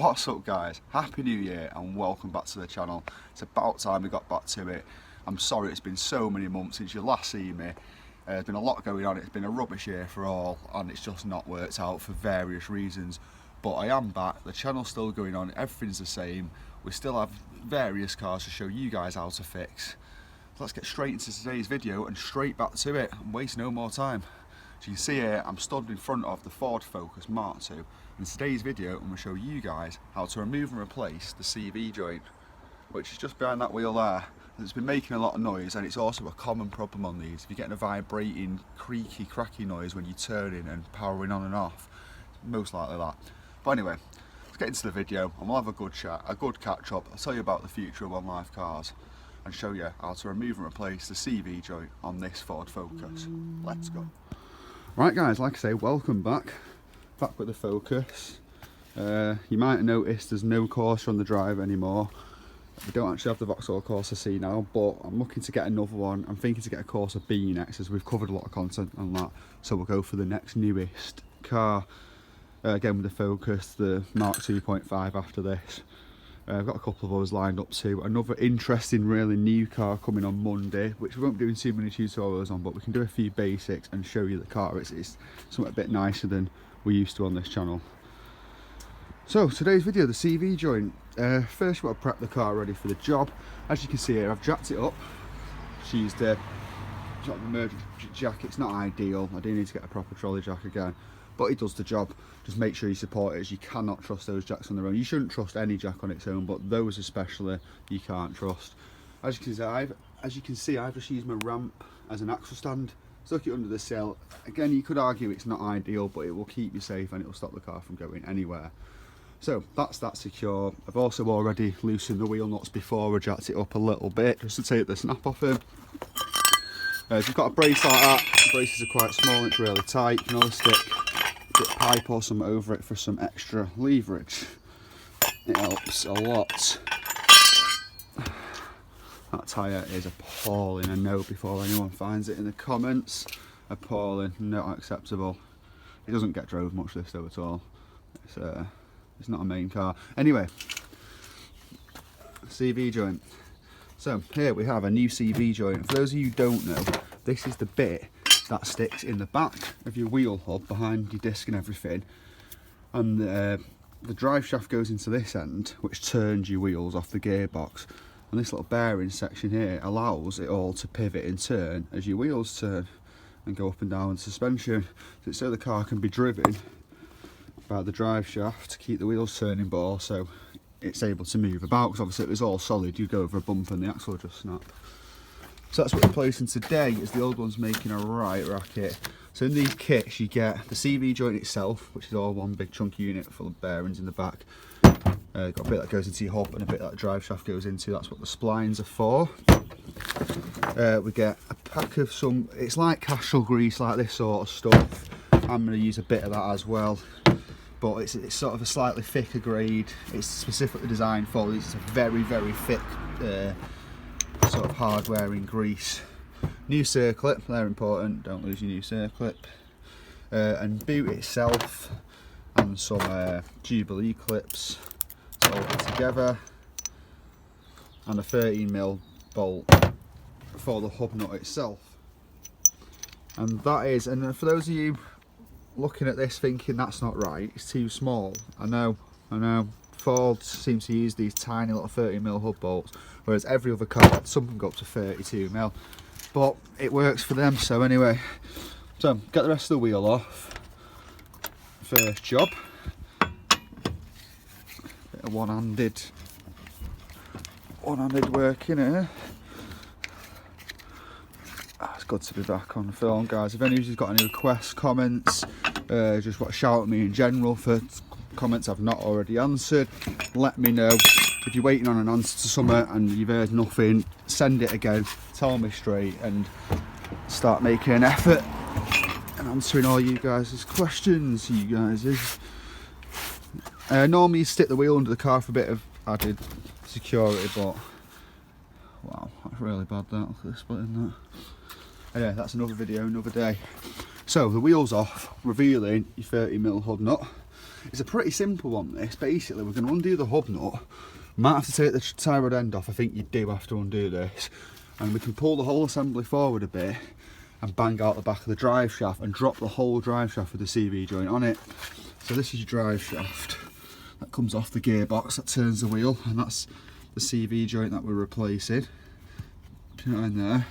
What's up guys, happy new year and welcome back to the channel. It's about time we got back to it. I'm sorry it's been so many months since you last seen me. There's been a lot going on, it's been a rubbish year for all and it's just not worked out for various reasons. But I am back, the channel's still going on, everything's the same. We still have various cars to show you guys how to fix. So let's get straight into today's video and straight back to it and waste no more time. As you can see here, I'm stood in front of the Ford Focus Mark II. In today's video, I'm going to show you guys how to remove and replace the CV joint, which is just behind that wheel there. It's been making a lot of noise, and it's also a common problem on these. If you're getting a vibrating, creaky, cracky noise when you're turning and powering on and off, most likely that. But anyway, let's get into the video and we'll have a good chat, a good catch up. I'll tell you about the future of on-life cars and show you how to remove and replace the CV joint on this Ford Focus. Let's go. Right guys, like I say, welcome back with the Focus. You might have noticed there's no Corsa on the drive anymore. We don't actually have the Vauxhall Corsa C now, but I'm looking to get another one. I'm thinking to get a Corsa B next, as we've covered a lot of content on that, so we'll go for the next newest car. Again with the Focus, the Mark 2.5 after this. I've got a couple of others lined up too. Another interesting, really new car coming on Monday, which we won't be doing too many tutorials on, but we can do a few basics and show you the car. It's something a bit nicer than we're used to on this channel. So today's video, the CV joint. First, we've got to prep the car ready for the job. As you can see here, I've jacked it up. Just used the emergency jack. It's not ideal. I do need to get a proper trolley jack again, but it does the job. Just make sure you support it, as you cannot trust those jacks on their own. You shouldn't trust any jack on its own, but those especially you can't trust. As you can see, I've just used my ramp as an axle stand. Stuck it under the sill. Again, you could argue it's not ideal, but it will keep you safe and it will stop the car from going anywhere. So that's that secure. I've also already loosened the wheel nuts before I jacked it up a little bit, just to take the snap off him. If you've got a brace like that, the braces are quite small and it's really tight, you can always stick a bit of pipe or something over it for some extra leverage. It helps a lot. That tyre is appalling, I know, before anyone finds it in the comments. Appalling, not acceptable. It doesn't get drove much, this though, at all. It's not a main car. Anyway, CV joint. So here we have a new CV joint. For those of you who don't know, this is the bit that sticks in the back of your wheel hub behind your disc and everything. And the drive shaft goes into this end, which turns your wheels off the gearbox. And this little bearing section here allows it all to pivot and turn as your wheels turn and go up and down the suspension, so the car can be driven by the drive shaft to keep the wheels turning, but also it's able to move about, because obviously if it was all solid you'd go over a bump and the axle would just snap. So that's what we're placing today, is the old one's making a right racket. So in these kits you get the CV joint itself, which is all one big chunky unit full of bearings in the back. Got a bit that goes into your hub and a bit that the drive shaft goes into. That's what the splines are for. We get a pack of some, it's like Castrol grease, like this sort of stuff. I'm going to use a bit of that as well, but it's sort of a slightly thicker grade. It's specifically designed for this. It's a very, very thick sort of hard wearing grease. New circlip, they're important, don't lose your new circlip. And boot itself, and some Jubilee clips. All put together, and a 13mm bolt for the hub nut itself. And that is, and for those of you looking at this thinking that's not right, it's too small, I know, Ford seems to use these tiny little 13mm hub bolts, whereas every other car, some can go up to 32mm, but it works for them. So anyway, so get the rest of the wheel off. First job, one-handed work in here. It's good to be back on film, guys. If any of you've got any requests, comments, just want to shout at me in general for comments I've not already answered, let me know. If you're waiting on an answer to something and you've heard nothing, send it again, tell me straight, and start making an effort and answering all you guys' questions. Normally you stick the wheel under the car for a bit of added security, but wow, that's really bad, that. Look at the split in that. Anyway, that's another video, another day. So the wheel's off, revealing your 30mm hub nut. It's a pretty simple one this. Basically we're going to undo the hub nut. Might have to take the tie rod end off. I think you do have to undo this, and we can pull the whole assembly forward a bit and bang out the back of the drive shaft and drop the whole drive shaft with the CV joint on it. So this is your drive shaft that comes off the gearbox that turns the wheel, and that's the CV joint that we're replacing. Put it in there.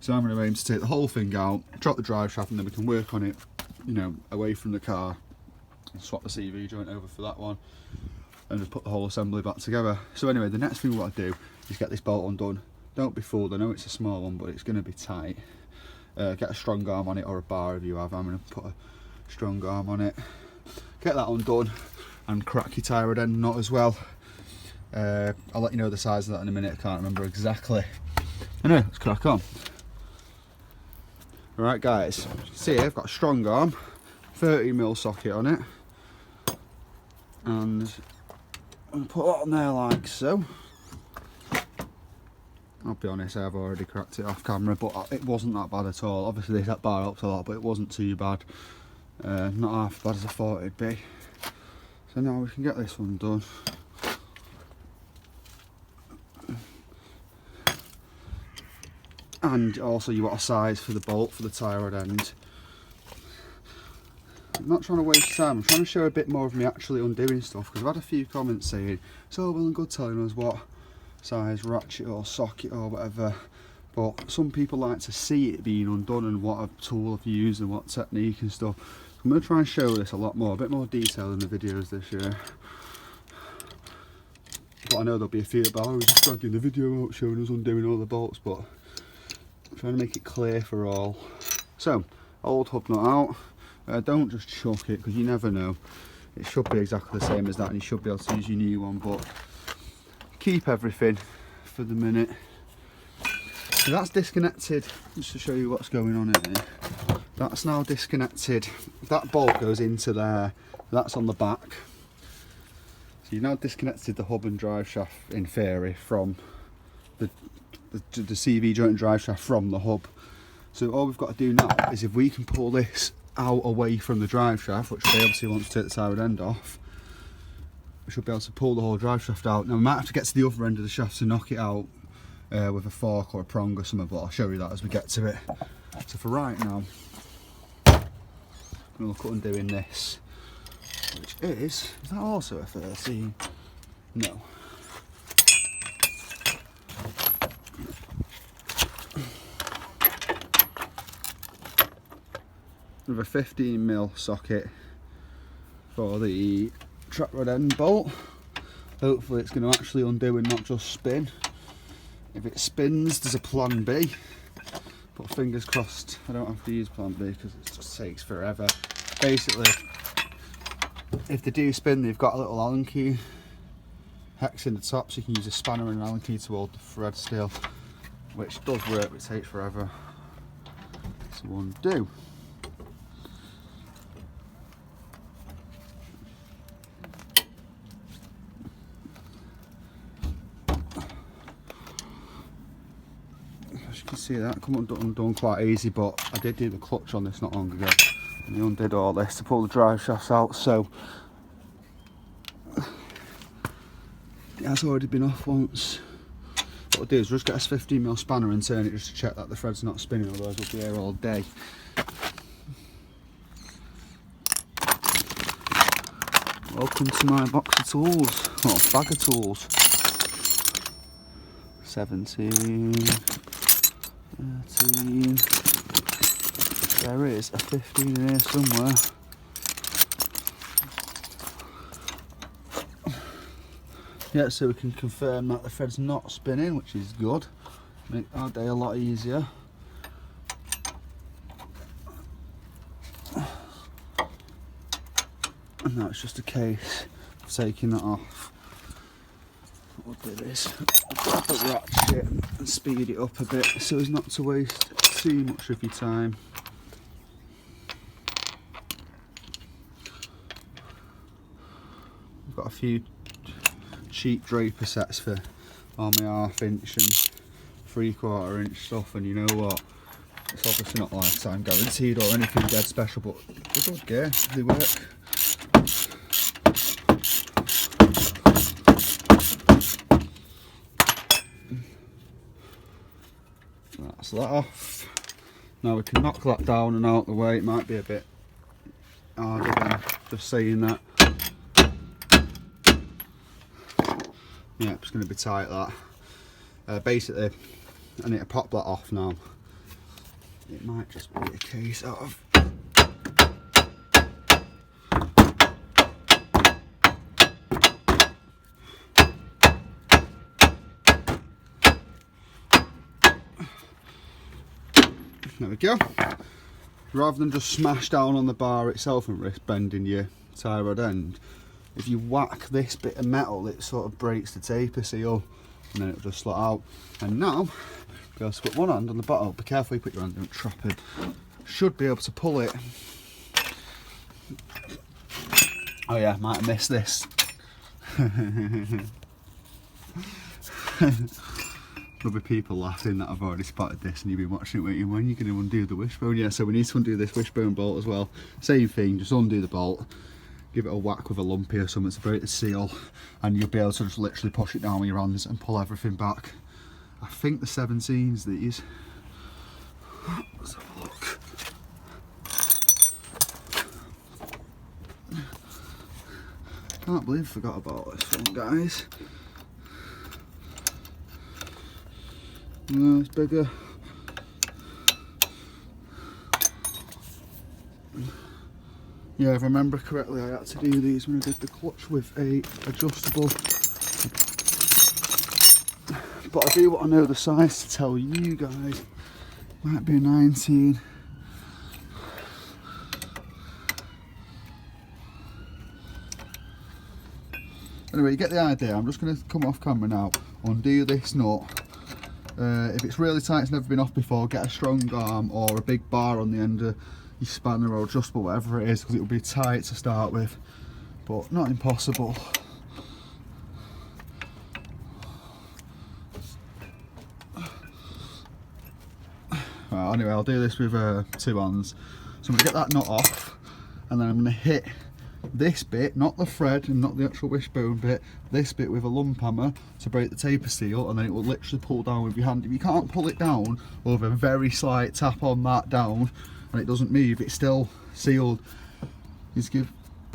So I'm going to aim to take the whole thing out, drop the drive shaft, and then we can work on it, you know, away from the car, and swap the CV joint over for that one, and just put the whole assembly back together. So anyway, the next thing we want to do is get this bolt undone. Don't be fooled, I know it's a small one, but it's going to be tight. Get a strong arm on it, or a bar if you have. I'm going to put a strong arm on it. Get that undone, and crack your tie rod end nut as well. I'll let you know the size of that in a minute, I can't remember exactly. Anyway, let's crack on. Alright guys, as you can see I've got a strong arm, 30mm socket on it, and I'll put that on there like so. I'll be honest, I've already cracked it off camera, but it wasn't that bad at all. Obviously that bar helped a lot, but it wasn't too bad. Not half as bad as I thought it'd be. So now we can get this one done. And also you want a size for the bolt for the tie rod end. I'm not trying to waste time, I'm trying to show a bit more of me actually undoing stuff, because I've had a few comments saying it's all well and good telling us what size ratchet or socket or whatever, but some people like to see it being undone and what a tool I've used and what technique and stuff. I'm going to try and show this a lot more, a bit more detail in the videos this year. But I know there'll be a few about, oh, we're just dragging the video out showing us undoing all the bolts, but I'm trying to make it clear for all. So, old hub nut out. Don't just chuck it, because you never know. It should be exactly the same as that, and you should be able to use your new one, but keep everything for the minute. So that's disconnected, just to show you what's going on here. That's now disconnected. That bolt goes into there, that's on the back. So you've now disconnected the hub and drive shaft, in theory, from the CV joint and drive shaft from the hub. So all we've got to do now is, if we can pull this out away from the drive shaft, which they obviously want to take the tie rod end off, we should be able to pull the whole drive shaft out. Now we might have to get to the other end of the shaft to knock it out with a fork or a prong or something, but I'll show you that as we get to it. So for right now, I'm going to look at undoing this, which is that also a 13? No. With a 15mm socket for the track rod end bolt. Hopefully it's going to actually undo and not just spin. If it spins, there's a plan B, but fingers crossed I don't have to use plan B, because it just takes forever. Basically, if they do spin, they've got a little Allen key hex in the top, so you can use a spanner and an Allen key to hold the thread still, which does work, but it takes forever to undo. As you can see, that come undone quite easy, but I did do the clutch on this not long ago, and I undid all this to pull the drive shafts out, so it has already been off once. What I'll do is just get a 15mm spanner and turn it just to check that the thread's not spinning, otherwise we'll be here all day. Welcome to my box of tools, or bag of tools. 17, 13, there is a 15 in here somewhere. Yeah, so we can confirm that the thread's not spinning, which is good. Make our day a lot easier. And now it's just a case of taking that off. What we'll do is grab the ratchet and speed it up a bit so as not to waste too much of your time. I've got a few cheap draper sets for all my 1/2 inch and 3/4 inch stuff, and you know what, it's obviously not lifetime guaranteed or anything dead special, but they're good gear, they work. So that off. Now we can knock that down and out of the way. It might be a bit harder than just saying that. Yeah, it's going to be tight, that. Basically, I need to pop that off now. It might just be a case of... There we go. Rather than just smash down on the bar itself and risk bending your tie rod end, if you whack this bit of metal, it sort of breaks the taper seal and then it'll just slot out. And now, go to put one hand on the bottle. Be careful you put your hand, don't trap it. Should be able to pull it. Oh yeah, might have missed this. There'll be people laughing that I've already spotted this and you've been watching it waiting, when are you going to undo the wishbone? Yeah, so we need to undo this wishbone bolt as well. Same thing, just undo the bolt, give it a whack with a lumpy or something to break the seal, and you'll be able to just literally push it down with your hands and pull everything back. I think the 17s these. Let's have a look. Can't believe I forgot about this one, guys. No, it's bigger. Yeah, if I remember correctly, I had to do these when I did the clutch with a adjustable. But I do want to know the size to tell you guys. Might be a 19. Anyway, you get the idea. I'm just going to come off camera now, undo this nut. If it's really tight, it's never been off before, get a strong arm or a big bar on the end of your spanner or adjustable, whatever it is, because it will be tight to start with, but not impossible. Well, anyway, I'll do this with 2 hands. So I'm going to get that nut off, and then I'm going to hit this bit, not the thread and not the actual wishbone bit, this bit with a lump hammer to break the taper seal, and then it will literally pull down with your hand. If you can't pull it down with a very slight tap on that down and it doesn't move, it's still sealed. Just give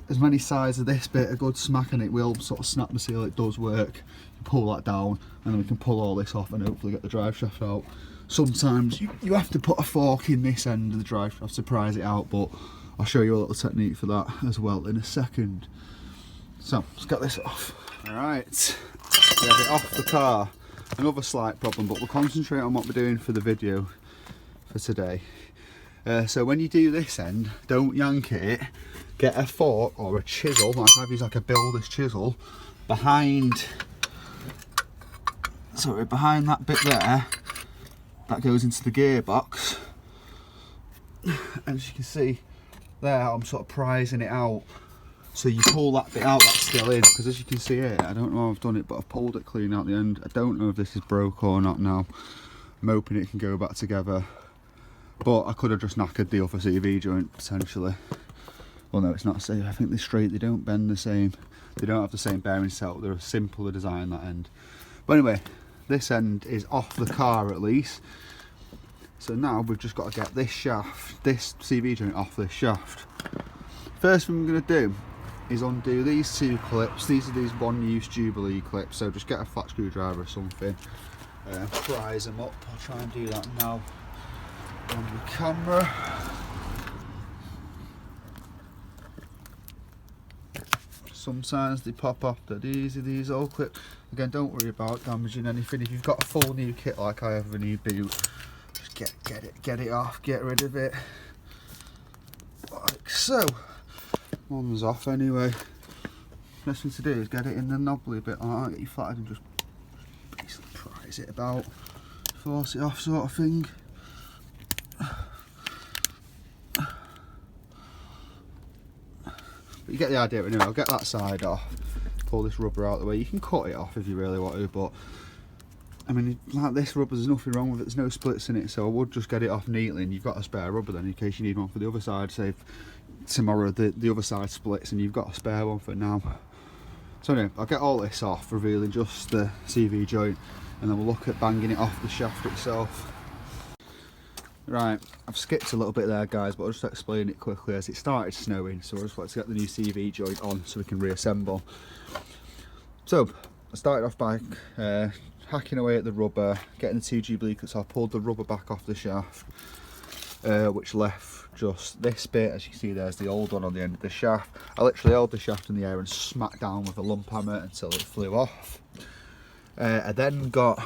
as many sides of this bit a good smack and it will sort of snap the seal. It does work. You pull that down and then we can pull all this off and hopefully get the drive shaft out. Sometimes you have to put a fork in this end of the drive shaft to prise it out, but I'll show you a little technique for that as well in a second. So, let's get this off. Alright, we have it off the car. Another slight problem, but we'll concentrate on what we're doing for the video for today. So when you do this end, don't yank it. Get a fork or a chisel, like I've used like a builder's chisel, behind that bit there, that goes into the gearbox. And as you can see, there I'm sort of prising it out, so you pull that bit out that's still in, because as you can see here, I don't know how I've done it, but I've pulled it clean out the end. I don't know if this is broke or not now. I'm hoping it can go back together, but I could have just knackered the other CV joint potentially. Well no, it's not safe. I think they're straight, they don't bend the same, they don't have the same bearing setup, they're a simpler design, that end. But anyway, this end is off the car at least. So now we've just got to get this shaft, this CV joint off this shaft. First thing we're going to do is undo these 2 clips. These are these one-use Jubilee clips, so just get a flat screwdriver or something, prise them up. I'll try and do that now on the camera. Sometimes they pop off dead easy, these old clips. Again, don't worry about damaging anything. If you've got a full new kit like I have of a new boot, get it off, get rid of it, like so. One's off anyway. Best thing to do is get it in the knobbly bit like that, get your flathead and just basically prise it about, force it off sort of thing. But you get the idea anyway. I'll get that side off, pull this rubber out of the way. You can cut it off if you really want to, but I mean, like this rubber, there's nothing wrong with it, there's no splits in it, so I would just get it off neatly, and you've got a spare rubber then in case you need one for the other side. Say if tomorrow the other side splits and you've got a spare one for now. So anyway, I'll get all this off, revealing just the CV joint, and then we'll look at banging it off the shaft itself. Right, I've skipped a little bit there guys, but I'll just explain it quickly as it started snowing, so I just wanted to get the new CV joint on so we can reassemble. So, I started off by hacking away at the rubber, getting the 2G bleed cuts. I pulled the rubber back off the shaft, which left just this bit. As you can see, there's the old one on the end of the shaft. I literally held the shaft in the air and smacked down with a lump hammer until it flew off. I then got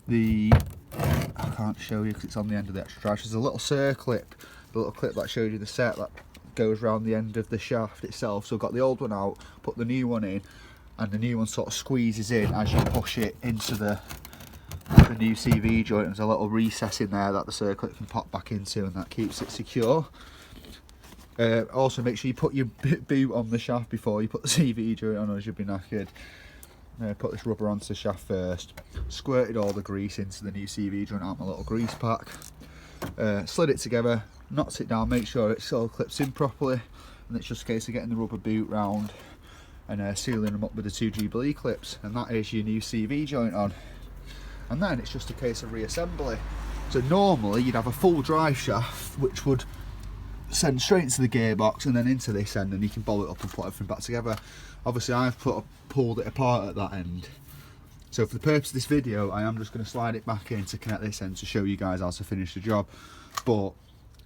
the, I can't show you because it's on the end of the extra drive. There's a little circlip, the little clip that showed you the set that goes around the end of the shaft itself. So I got the old one out, put the new one in, and the new one sort of squeezes in as you push it into the new CV joint. There's a little recess in there that the circlip can pop back into, and that keeps it secure. Also make sure you put your boot on the shaft before you put the CV joint on, or you'll be knackered. Put this rubber onto the shaft first, squirted all the grease into the new CV joint out my little grease pack, slid it together, knocked it down, make sure it all clips in properly, and it's just a case of getting the rubber boot round and sealing them up with the 2G bleed clips, and that is your new CV joint on. And then it's just a case of reassembly. So normally you'd have a full drive shaft which would send straight into the gearbox and then into this end, and you can bolt it up and put everything back together. Obviously I've pulled it apart at that end, so for the purpose of this video I am just going to slide it back in to connect this end to show you guys how to finish the job, but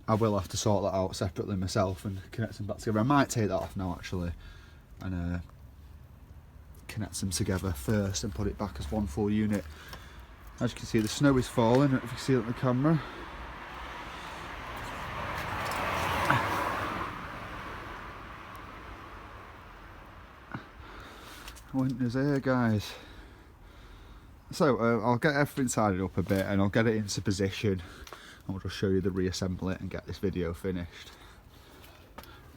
I will have to sort that out separately myself and connect them back together. I might take that off now actually and connect them together first and put it back as one full unit. As you can see, the snow is falling, if you can see it on the camera. Winter's here guys. So I'll get everything tidied up a bit and I'll get it into position, and we'll just show you the reassemble it and get this video finished.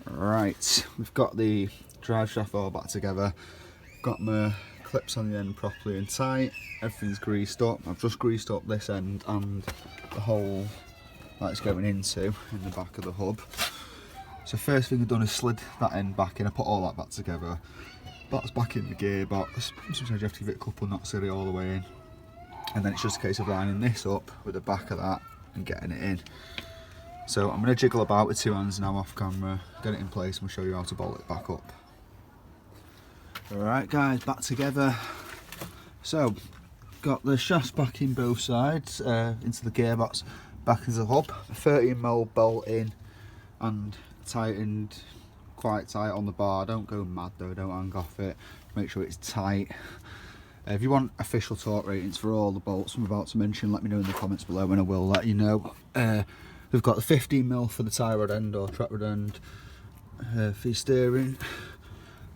Right, we've got the drive shaft all back together, got my clips on the end properly and tight, everything's greased up. I've just greased up this end and the hole that it's going into in the back of the hub. So first thing I've done is slid that end back in. I put all that back together. That's back in the gearbox. Sometimes you have to give it a couple of knots to get it all the way in, and then it's just a case of lining this up with the back of that and getting it in. So I'm going to jiggle about with two hands now off camera, get it in place, and we'll show you how to bolt it back up. Alright guys, back together. So got the shafts back in both sides, into the gearbox, back into the hub, a 13mm bolt in and tightened quite tight on the bar. Don't go mad though, don't hang off it, make sure it's tight. If you want official torque ratings for all the bolts I'm about to mention, let me know in the comments below and I will let you know. We've got the 15mm for the tie rod end or track rod end for your steering,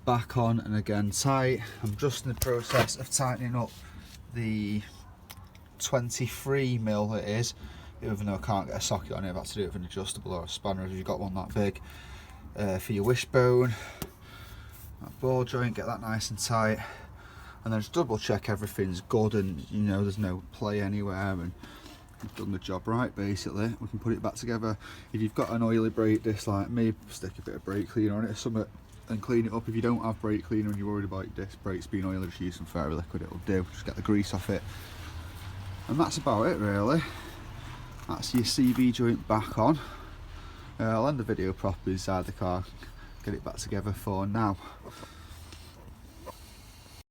back on and again tight. I'm just in the process of tightening up the 23mm it is, even though I can't get a socket on it. I've had to do it with an adjustable or a spanner if you've got one that big. For your wishbone, that ball joint, get that nice and tight, and then just double check everything's good and you know there's no play anywhere and you've done the job right basically. We can put it back together. If you've got an oily brake disc like me, stick a bit of brake cleaner on it or something and clean it up. If you don't have brake cleaner and you're worried about your disc brakes being oily, just use some fairy liquid, it'll do. Just get the grease off it, and that's about it really. That's your CV joint back on. I'll end the video properly inside the car, get it back together for now.